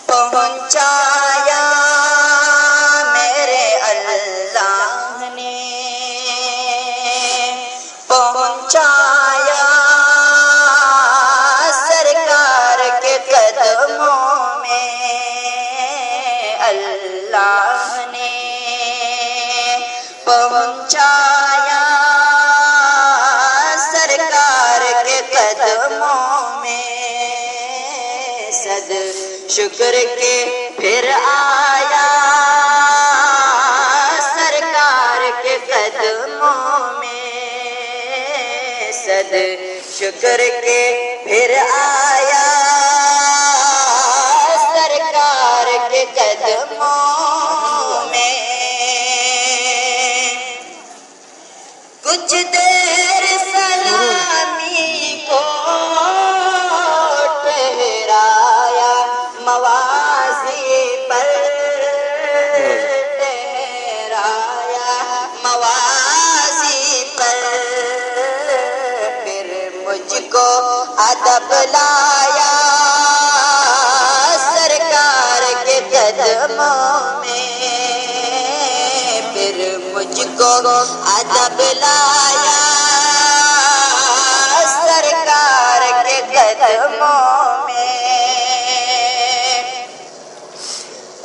پہنچایا میرے اللہ نے، پہنچایا سرکار کے قدموں میں اللہ نے، پہنچایا سرکار کے قدموں میں، صد شکر کے پھر آیا سرکار کے قدموں میں، صد شکر کے پھر آیا سرکار کے قدموں میں، کچھ دیر سلامی کو ٹھہرایا موازی پر، ٹھہرایا موازی پر، پھر مجھ کو ادب لایا سرکار کے قدموں میں، پھر مجھ کو ادب لایا سرکار کے قدموں میں،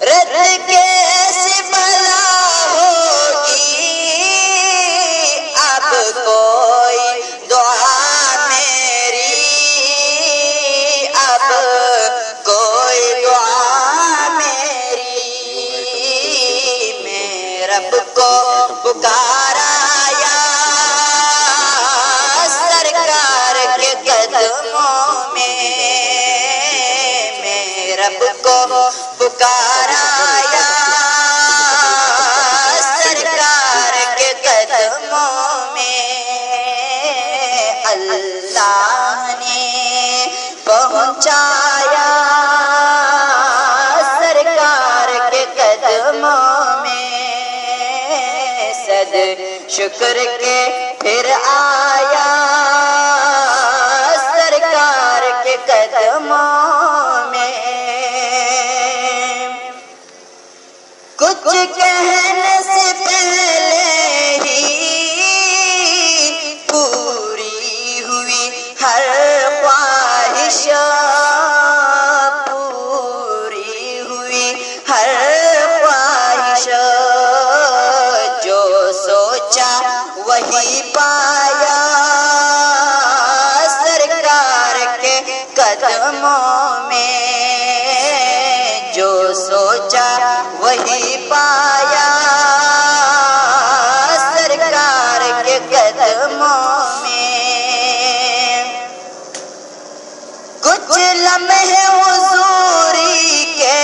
رد کیسے بلا ہوگی اب کوئی دعا میری، اب کوئی دعا میری، میں رب کو پکارا یا سرکار کے قدموں میں، میں رب کو پکارا یا سرکار کے قدموں میں، اللہ نے پہنچایا سرکار کے قدموں میں، صد شکر کے پھر آیا سرکار کے قدموں میں، کچھ کہنے سے پہلے ہی پوری ہوئی ہر خواہش، پوری ہوئی ہر خواہش، جو سوچا وہی پایا سرکار کے قدموں میں، جو سوچا وہی پایا سرکار کے قدموں میں، کچھ لمحے حضوری کے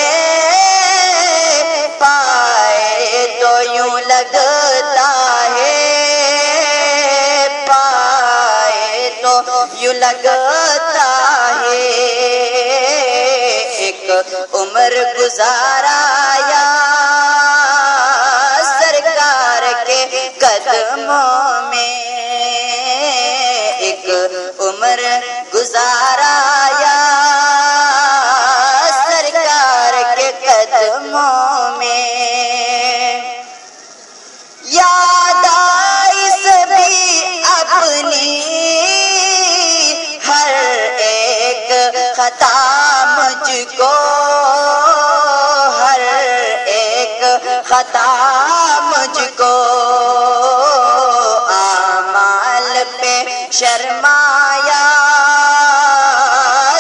پائے تو یوں لگتا ہے، پائے تو یوں لگتا ہے ایک عمر گزارایا سرکار کے قدموں میں، ایک عمر گزارایا سرکار کے قدموں میں، یاد آئی سبھی اپنی ہر ایک خطا مجھ کو، ہر ایک خطا مجھ کو، اعمال پہ شرمایا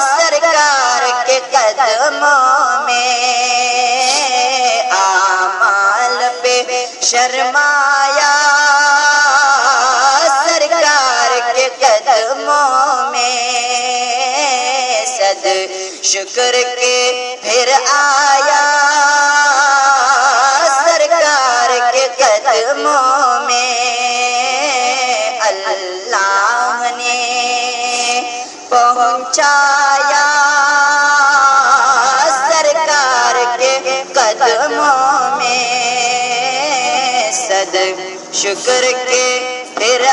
سرکار کے قدموں میں، اعمال پہ شرمایا سرکار کے قدموں میں، صد شکر کے پھر آیا سرکار کے قدموں میں، اللہ نے پہنچایا سرکار کے قدموں میں، صد شکر کے پھر